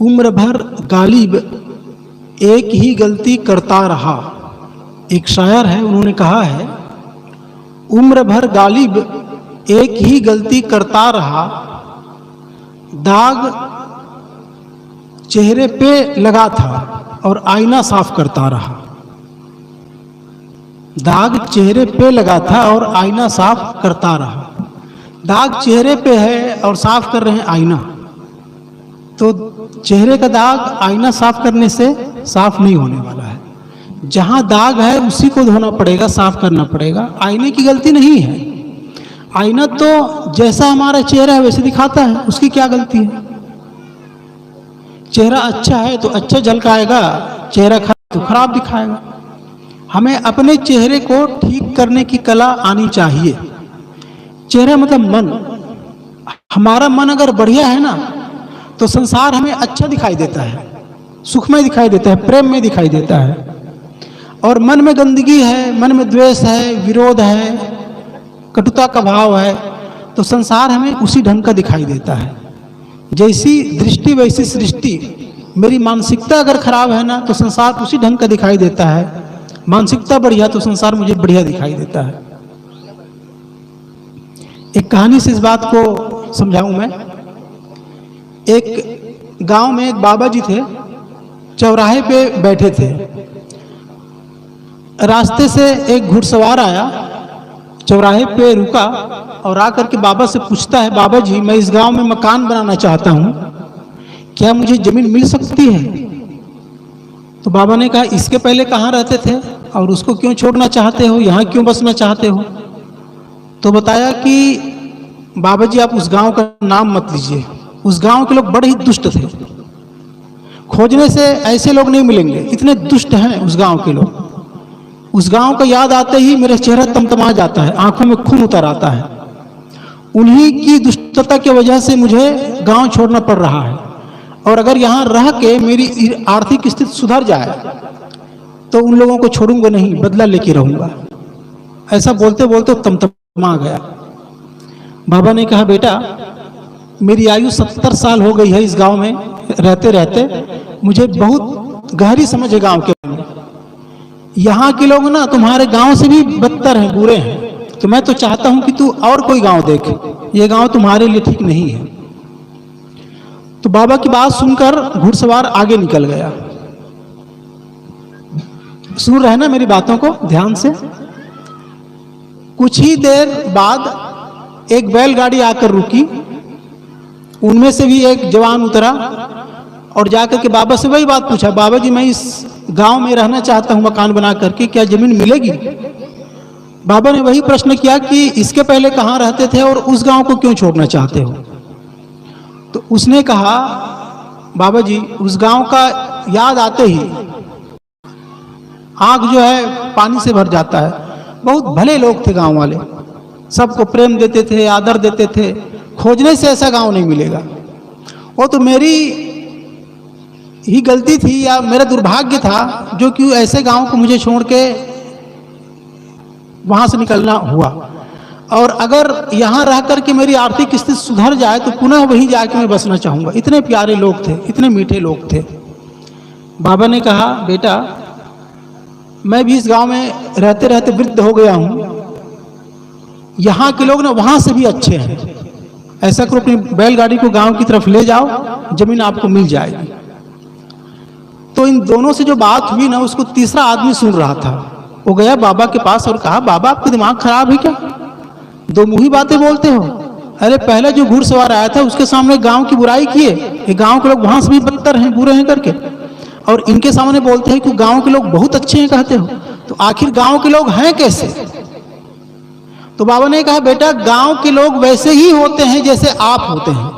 उम्र भर गालिब एक ही गलती करता रहा। एक शायर है, उन्होंने कहा है, उम्र भर गालिब एक ही गलती करता रहा, दाग चेहरे पे लगा था और आईना साफ करता रहा। दाग चेहरे पे लगा था और आईना साफ करता रहा। दाग चेहरे पे है और साफ कर रहे हैं आईना, तो चेहरे का दाग आईना साफ करने से साफ नहीं होने वाला है। जहां दाग है उसी को धोना पड़ेगा, साफ करना पड़ेगा। आईने की गलती नहीं है। आईना तो जैसा हमारा चेहरा है वैसे दिखाता है, उसकी क्या गलती है। चेहरा अच्छा है तो अच्छा झलकाएगा, चेहरा खराब तो खराब दिखाएगा। हमें अपने चेहरे को ठीक करने की कला आनी चाहिए। चेहरा मतलब मन। हमारा मन अगर बढ़िया है ना तो संसार हमें अच्छा दिखाई देता है, सुखमय दिखाई देता है, प्रेम में दिखाई देता है। और मन में गंदगी है, मन में द्वेष है, विरोध है, कटुता का भाव है, तो संसार हमें उसी ढंग का दिखाई देता है। जैसी दृष्टि वैसी सृष्टि। मेरी मानसिकता अगर खराब है ना तो संसार उसी ढंग का दिखाई देता है। मानसिकता बढ़िया तो संसार मुझे बढ़िया दिखाई देता है। एक कहानी से इस बात को समझाऊं मैं। एक गांव में एक बाबा जी थे, चौराहे पे बैठे थे। रास्ते से एक घुड़सवार आया, चौराहे पे रुका और आकर के बाबा से पूछता है, बाबा जी मैं इस गांव में मकान बनाना चाहता हूं, क्या मुझे जमीन मिल सकती है? तो बाबा ने कहा, इसके पहले कहाँ रहते थे और उसको क्यों छोड़ना चाहते हो, यहाँ क्यों बसना चाहते हो? तो बताया कि बाबा जी आप उस गांव का नाम मत लीजिए, उस गांव के लोग बड़े ही दुष्ट थे। खोजने से ऐसे लोग नहीं मिलेंगे, इतने दुष्ट हैं उस गांव के लोग। उस गांव का याद आते ही मेरा चेहरा तमतमा जाता है, आंखों में खून उतर आता है। उन्हीं की दुष्टता की वजह से मुझे गांव छोड़ना पड़ रहा है, और अगर यहाँ रह के मेरी आर्थिक स्थिति सुधर जाए तो उन लोगों को छोड़ूंगा नहीं, बदला लेके रहूंगा। ऐसा बोलते बोलते तमतमा गया। बाबा ने कहा, बेटा मेरी आयु 70 साल हो गई है इस गांव में रहते रहते, मुझे बहुत गहरी समझ है गांव के। यहाँ के लोग ना तुम्हारे गांव से भी बदतर हैं, बुरे हैं, तो मैं तो चाहता हूं कि तू और कोई गांव देख, ये गांव तुम्हारे लिए ठीक नहीं है। तो बाबा की बात सुनकर घुड़सवार आगे निकल गया। सुन रहे ना मेरी बातों को ध्यान से। कुछ ही देर बाद एक बैलगाड़ी आकर रुकी, उनमें से भी एक जवान उतरा और जाकर के बाबा से वही बात पूछा, बाबा जी मैं इस गांव में रहना चाहता हूं मकान बना करके, क्या जमीन मिलेगी? बाबा ने वही प्रश्न किया कि इसके पहले कहां रहते थे और उस गांव को क्यों छोड़ना चाहते हो? तो उसने कहा, बाबा जी उस गांव का याद आते ही आंख जो है पानी से भर जाता है। बहुत भले लोग थे गांव वाले, सबको प्रेम देते थे, आदर देते थे। खोजने से ऐसा गांव नहीं मिलेगा। वो तो मेरी ही गलती थी या मेरा दुर्भाग्य था जो कि ऐसे गांव को मुझे छोड़ के वहां से निकलना हुआ। और अगर यहाँ रह करके मेरी आर्थिक स्थिति सुधर जाए तो पुनः वहीं जाके मैं बसना चाहूंगा। इतने प्यारे लोग थे, इतने मीठे लोग थे। बाबा ने कहा, बेटा मैं भी इस गांव में रहते रहते वृद्ध हो गया हूं, यहाँ के लोग ना वहां से भी अच्छे हैं। ऐसा करो अपनी बैलगाड़ी को गांव की तरफ ले जाओ, जमीन आपको मिल जाएगी। तो इन दोनों से जो बात हुई ना, उसको तीसरा आदमी सुन रहा था। वो गया बाबा के पास और कहा, बाबा आपका दिमाग खराब है क्या? दो मुही बातें बोलते हो। अरे पहले जो घुड़सवार आया था उसके सामने गांव की बुराई किए, ये गांव के लोग वहां से भी बदतर हैं, बुरे हैं करके, और इनके सामने बोलते हैं कि गांव के लोग बहुत अच्छे हैं कहते हो। तो आखिर गांव के लोग हैं कैसे? तो बाबा ने कहा, बेटा गांव के लोग वैसे ही होते हैं जैसे आप होते हैं।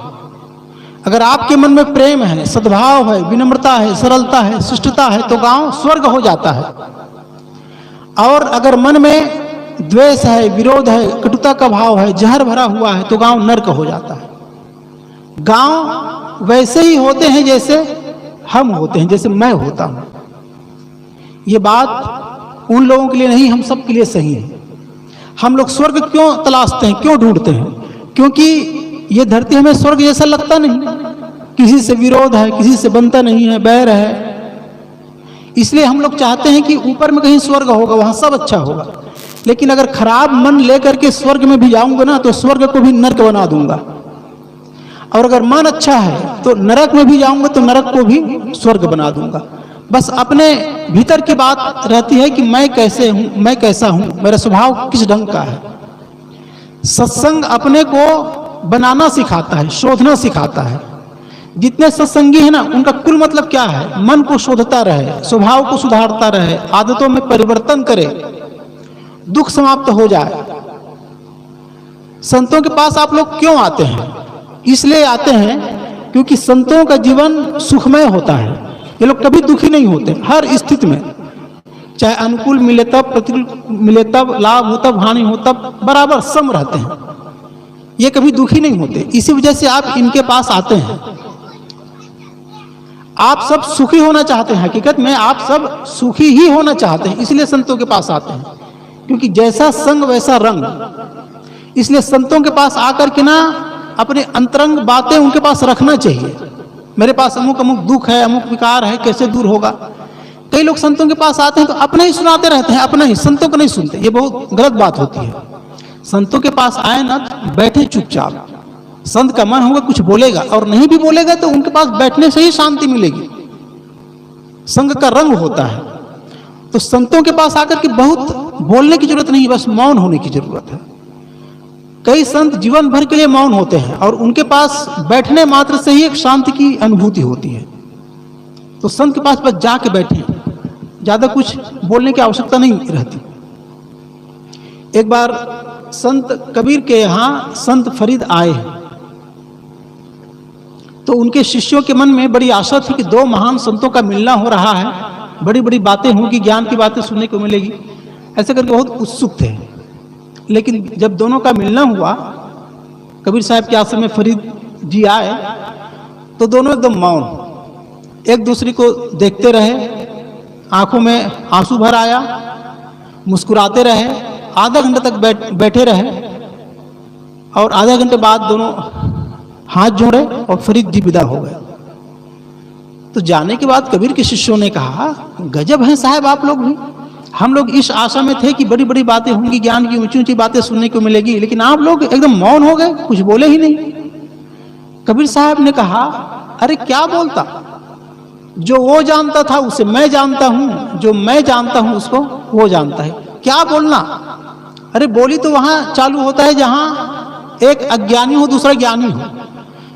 अगर आपके मन में प्रेम है, सद्भाव है, विनम्रता है, सरलता है, शिष्टता है तो गांव स्वर्ग हो जाता है। और अगर मन में द्वेष है, विरोध है, कटुता का भाव है, जहर भरा हुआ है तो गांव नर्क हो जाता है। गांव वैसे ही होते हैं जैसे हम होते हैं, जैसे मैं होता हूं। ये बात उन लोगों के लिए नहीं, हम सब के लिए सही है। हम लोग स्वर्ग क्यों तलाशते हैं, क्यों ढूंढते हैं? क्योंकि ये धरती हमें स्वर्ग जैसा लगता नहीं। किसी से विरोध है, किसी से बनता नहीं है, बैर है। इसलिए हम लोग चाहते हैं कि ऊपर में कहीं स्वर्ग होगा, वहां सब अच्छा होगा। लेकिन अगर खराब मन लेकर के स्वर्ग में भी जाऊंगा ना, तो स्वर्ग को भी नरक बना दूंगा। और अगर मन अच्छा है तो नरक में भी जाऊंगा तो नरक को भी स्वर्ग बना दूंगा। बस अपने भीतर की बात रहती है कि मैं कैसे हूं, मैं कैसा हूं, मेरा स्वभाव किस ढंग का है। सत्संग अपने को बनाना सिखाता है, शोधना सिखाता है। जितने सत्संगी है ना, उनका कुल मतलब क्या है? मन को शोधता रहे, स्वभाव को सुधारता रहे, आदतों में परिवर्तन करे, दुख समाप्त हो जाए। संतों के पास आप लोग क्यों आते हैं? इसलिए आते हैं क्योंकि संतों का जीवन सुखमय होता है। ये लोग कभी दुखी नहीं होते, हर स्थिति में, चाहे अनुकूल मिले तब, प्रतिकूल मिले तब, लाभ हो तब, हानि हो तब, बराबर सम रहते हैं। ये कभी दुखी नहीं होते। इसी वजह से आप इनके पास आते हैं। आप सब सुखी होना चाहते हैं, हकीकत में आप सब सुखी ही होना चाहते हैं, इसलिए संतों के पास आते हैं। क्योंकि जैसा संग वैसा रंग। इसलिए संतों के पास आकर के ना अपने अंतरंग बातें उनके पास रखना चाहिए। मेरे पास अमुक अमुक दुख है, अमुक विकार है, कैसे दूर होगा। कई लोग संतों के पास आते हैं तो अपना ही सुनाते रहते हैं, अपना ही, संतों को नहीं सुनते। ये बहुत गलत बात होती है। संतों के पास आए ना, बैठे चुपचाप। संत का मन होगा कुछ बोलेगा, और नहीं भी बोलेगा तो उनके पास बैठने से ही शांति मिलेगी। संग का रंग होता है। तो संतों के पास आकर के बहुत बोलने की जरूरत नहीं, बस मौन होने की जरूरत है। कई संत जीवन भर के लिए मौन होते हैं और उनके पास बैठने मात्र से ही एक शांति की अनुभूति होती है। तो संत के पास बस जाके बैठे, ज्यादा कुछ बोलने की आवश्यकता नहीं रहती। एक बार संत कबीर के यहाँ संत फरीद आए, तो उनके शिष्यों के मन में बड़ी आशा थी कि दो महान संतों का मिलना हो रहा है, बड़ी बड़ी बातें होंगी, ज्ञान की बातें सुनने को मिलेगी, ऐसे करके बहुत उत्सुक थे। लेकिन जब दोनों का मिलना हुआ, कबीर साहब के आश्रम में फरीद जी आए, तो दोनों एकदम मौन, एक दूसरे को देखते रहे, आंखों में आंसू भर आया, मुस्कुराते रहे, आधा घंटे तक बैठे रहे। और आधा घंटे बाद दोनों हाथ जोड़े और फरीद जी विदा हो गए। तो जाने के बाद कबीर के शिष्यों ने कहा, गजब है साहब आप लोग भी। हम लोग इस आशा में थे कि बड़ी बड़ी बातें होंगी, ज्ञान की ऊंची ऊंची बातें सुनने को मिलेगी, लेकिन आप लोग एकदम मौन हो गए, कुछ बोले ही नहीं। कबीर साहब ने कहा, अरे क्या बोलता, जो वो जानता था उसे मैं जानता हूं, जो मैं जानता हूं उसको वो जानता है, क्या बोलना। अरे बोली तो वहां चालू होता है जहां एक अज्ञानी हो दूसरा ज्ञानी हो।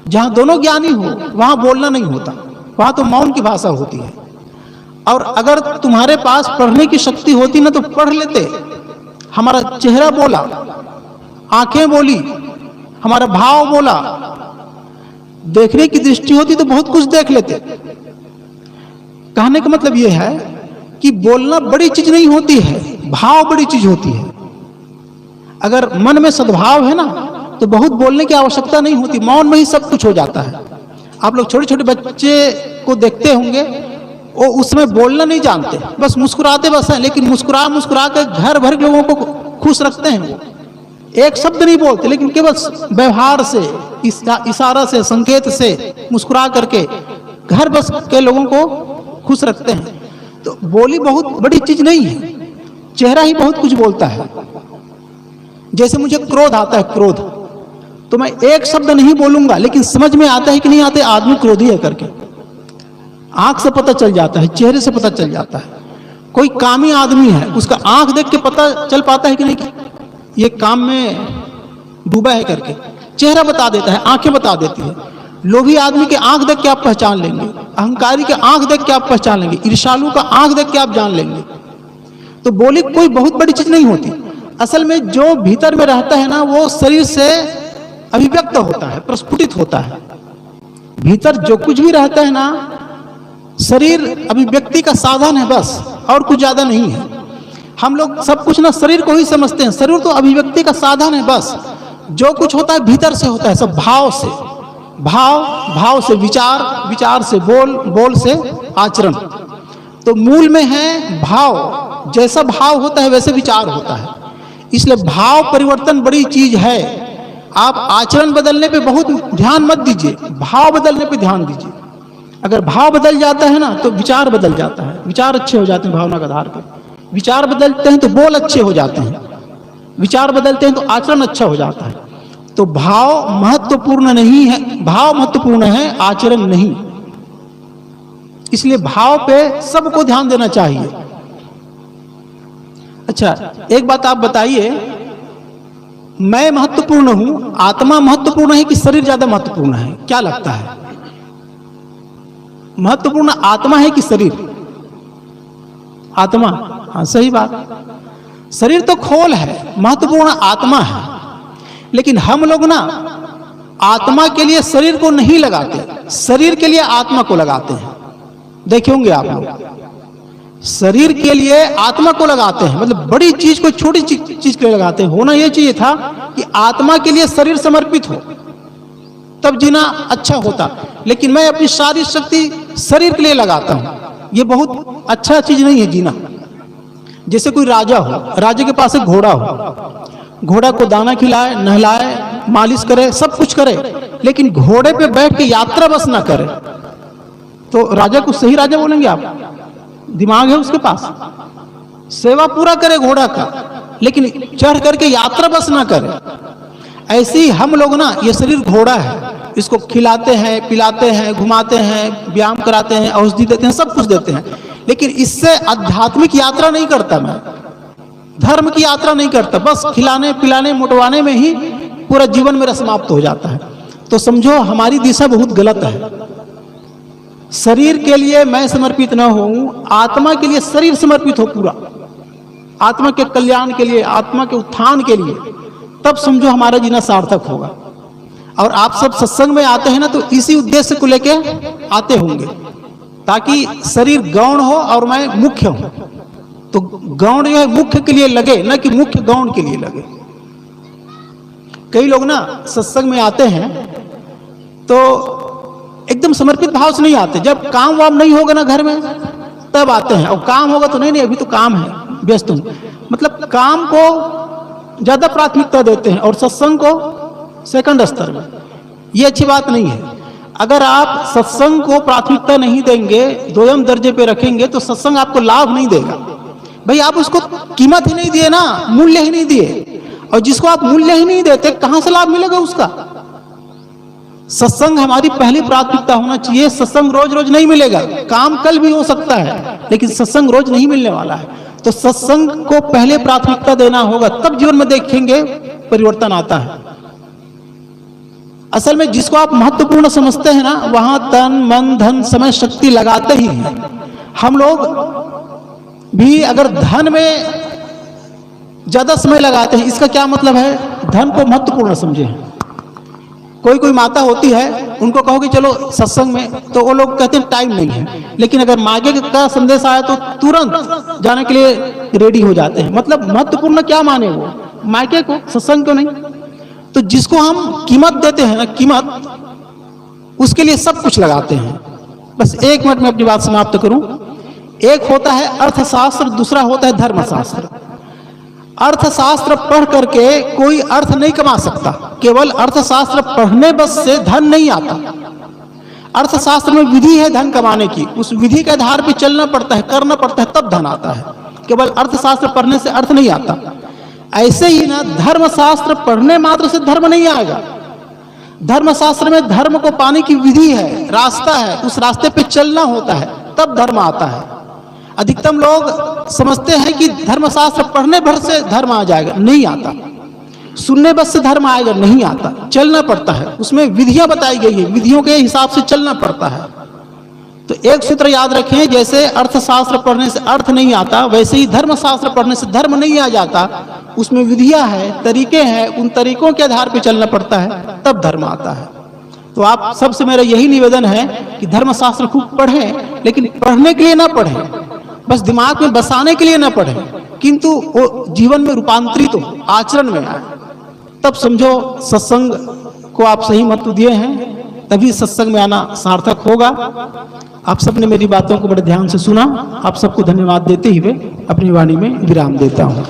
जहां दोनों ज्ञानी हो वहां बोलना नहीं होता, वहां तो मौन की भाषा होती है। और अगर तुम्हारे पास पढ़ने की शक्ति होती ना तो पढ़ लेते। हमारा चेहरा बोला, आंखें बोली, हमारा भाव बोला, देखने की दृष्टि होती तो बहुत कुछ देख लेते। कहने का मतलब यह है कि बोलना बड़ी चीज नहीं होती है, भाव बड़ी चीज होती है। अगर मन में सद्भाव है ना तो बहुत बोलने की आवश्यकता नहीं होती, मौन में ही सब कुछ हो जाता है। आप लोग छोटे छोटे बच्चे को देखते होंगे, वो उसमें बोलना नहीं जानते, बस मुस्कुराते बस हैं, लेकिन मुस्कुरा मुस्कुरा कर घर भर लोगों को खुश रखते हैं। वो एक शब्द नहीं बोलते, लेकिन केवल व्यवहार से, इशारा से, संकेत से, मुस्कुरा करके घर बस के लोगों को खुश रखते हैं। तो बोली बहुत बड़ी चीज नहीं है, चेहरा ही बहुत कुछ बोलता है। जैसे मुझे क्रोध आता है, क्रोध तो मैं एक शब्द नहीं बोलूंगा, लेकिन समझ में आता है कि नहीं आते आदमी क्रोधी है करके। आंख से पता चल जाता है, चेहरे से पता चल जाता है। कोई कामी आदमी है, उसका आंख देख के पता चल पाता है कि नहीं कि ये काम में डूबा है करके। चेहरा बता देता है, आंखें बता देती है। लोभी आदमी के आंख देख के आप पहचान लेंगे, अहंकारी के आंख देख के आप पहचान लेंगे, ईर्ष्यालु का आंख देख के आप जान लेंगे। तो बोली कोई बहुत बड़ी चीज नहीं होती। असल में जो भीतर में रहता है ना, वो शरीर से अभिव्यक्त होता है, प्रस्फुटित होता है। भीतर जो कुछ भी रहता है ना, शरीर अभिव्यक्ति का साधन है बस, और कुछ ज्यादा नहीं है। हम लोग सब कुछ ना शरीर को ही समझते हैं, शरीर तो अभिव्यक्ति का साधन है बस। जो कुछ होता है भीतर से होता है, सब भाव से, भाव से विचार, विचार से बोल, बोल से आचरण। तो मूल में है भाव, जैसा भाव होता है वैसे विचार होता है। इसलिए भाव परिवर्तन बड़ी चीज है। आप आचरण बदलने पे बहुत ध्यान मत दीजिए, भाव बदलने पे ध्यान दीजिए। अगर भाव बदल जाता है ना तो विचार बदल जाता है, विचार अच्छे हो जाते हैं भावना के आधार पर। विचार बदलते हैं तो बोल अच्छे हो जाते हैं, विचार बदलते हैं तो आचरण अच्छा हो जाता है। तो भाव महत्वपूर्ण नहीं है, भाव महत्वपूर्ण है, आचरण नहीं। इसलिए भाव पे सबको ध्यान देना चाहिए। अच्छा, एक बात आप बताइए, मैं महत्वपूर्ण हूं, आत्मा महत्वपूर्ण है कि शरीर ज्यादा महत्वपूर्ण है? क्या लगता है, महत्वपूर्ण आत्मा है कि शरीर? आत्मा। हाँ, सही बात। शरीर तो खोल है, महत्वपूर्ण आत्मा है। लेकिन हम लोग ना आत्मा के लिए शरीर को नहीं लगाते, शरीर के लिए आत्मा को लगाते हैं। देखे होंगे आप लोग, शरीर के लिए आत्मा को लगाते हैं, मतलब बड़ी चीज को छोटी चीज के लिए लगाते हैं। होना यह चाहिए था कि आत्मा के लिए शरीर समर्पित हो, तब जीना अच्छा होता। लेकिन मैं अपनी सारी शक्ति शरीर के लिए लगाता हूं, यह बहुत अच्छा चीज नहीं है जीना। जैसे कोई राजा हो, राजा के पास एक घोड़ा हो, घोड़ा को दाना खिलाए, नहलाए, मालिश करे, सब कुछ करे, लेकिन घोड़े पे बैठ के यात्रा बस ना करे, तो राजा को सही राजा बोलेंगे आप? दिमाग है उसके पास, सेवा पूरा करे घोड़ा का, लेकिन चढ़ करके यात्रा बस ना करे। ऐसे ही हम लोग ना, ये शरीर घोड़ा है, इसको खिलाते हैं, पिलाते हैं, घुमाते हैं, व्यायाम कराते हैं, औषधि देते हैं, सब कुछ देते हैं, लेकिन इससे आध्यात्मिक यात्रा नहीं करता, मैं धर्म की यात्रा नहीं करता। बस खिलाने पिलाने मोटवाने में ही पूरा जीवन मेरा समाप्त हो जाता है। तो समझो हमारी दिशा बहुत गलत है। शरीर के लिए मैं समर्पित न हूं, आत्मा के लिए शरीर समर्पित हो पूरा, आत्मा के कल्याण के लिए, आत्मा के उत्थान के लिए, तब समझो हमारा जीना सार्थक होगा। और आप सब सत्संग में आते हैं ना, तो इसी उद्देश्य को लेके आते होंगे, ताकि शरीर गौण हो और मैं मुख्य हूं। तो गौण जो है मुख्य के लिए लगे, न कि मुख्य गौण के लिए लगे। कई लोग ना सत्संग में आते हैं तो एकदम समर्पित भाव से नहीं आते। जब काम वाम नहीं होगा ना घर में, तब आते हैं, और काम होगा तो नहीं अभी तो काम है, व्यस्त हूं, मतलब काम को ज्यादा प्राथमिकता देते हैं और सत्संग को सेकंड स्तर में। ये अच्छी बात नहीं है। अगर आप सत्संग को प्राथमिकता नहीं देंगे, दोयम दर्जे पे रखेंगे, तो सत्संग आपको लाभ नहीं देगा। भाई आप उसको कीमत ही नहीं दिए ना, मूल्य ही नहीं दिए, और जिसको आप मूल्य ही नहीं देते, कहां से लाभ मिलेगा उसका? सत्संग हमारी पहली प्राथमिकता होना चाहिए। सत्संग रोज रोज नहीं मिलेगा, काम कल भी हो सकता है, लेकिन सत्संग रोज नहीं मिलने वाला है। तो सत्संग को पहले प्राथमिकता देना होगा, तब जीवन में देखेंगे परिवर्तन आता है। असल में जिसको आप महत्वपूर्ण समझते हैं ना, वहां तन मन धन समय शक्ति लगाते ही हैं। हम लोग भी अगर धन में ज्यादा समय लगाते हैं, इसका क्या मतलब है? धन को महत्वपूर्ण समझे। कोई कोई माता होती है, उनको कहोगे चलो सत्संग में, तो वो लोग कहते हैं टाइम नहीं है, लेकिन अगर मागे का संदेश आया तो तुरंत जाने के लिए रेडी हो जाते हैं। मतलब महत्वपूर्ण क्या माने वो? मायके को, सत्संग को नहीं। तो जिसको हम कीमत देते हैं ना, कीमत, उसके लिए सब कुछ लगाते हैं। बस एक मिनट में अपनी बात समाप्त करूं। एक होता है अर्थशास्त्र, दूसरा होता है धर्मशास्त्र। अर्थशास्त्र पढ़ करके कोई अर्थ नहीं कमा सकता, केवल अर्थशास्त्र पढ़ने बस से धन नहीं आता। अर्थशास्त्र में विधि है धन कमाने की, उस विधि के आधार पर चलना पड़ता है, करना पड़ता है, तब धन आता है। केवल अर्थशास्त्र पढ़ने से अर्थ नहीं आता। ऐसे ही ना धर्मशास्त्र पढ़ने मात्र से धर्म नहीं आएगा। धर्मशास्त्र में धर्म को पाने की विधि है, रास्ता है, उस रास्ते पे चलना होता है, तब धर्म आता है। अधिकतम लोग समझते हैं कि धर्मशास्त्र पढ़ने भर से धर्म आ जाएगा, नहीं आता। सुनने बस से धर्म आएगा, नहीं आता। चलना पड़ता है, उसमें विधियां बताई गई है, विधियों के हिसाब से चलना पड़ता है। तो एक सूत्र याद रखें, जैसे अर्थशास्त्र पढ़ने से अर्थ नहीं आता, वैसे ही धर्मशास्त्र पढ़ने से धर्म नहीं आ जाता। उसमें विधियां है, तरीके हैं, उन तरीकों के आधार पर चलना पड़ता है, तब धर्म आता है। तो आप सबसे मेरा यही निवेदन है कि धर्मशास्त्र खूब पढ़ें, लेकिन पढ़ने के लिए ना पढ़ें, बस दिमाग में बसाने के लिए ना पढ़ें, किंतु वो जीवन में रूपांतरित हो, आचरण में आए। तब समझो सत्संग को आप सही महत्व दिए हैं, तभी सत्संग में आना सार्थक होगा। आप सबने मेरी बातों को बड़े ध्यान से सुना। आप सबको धन्यवाद देते हुए अपनी वाणी में विराम देता हूँ।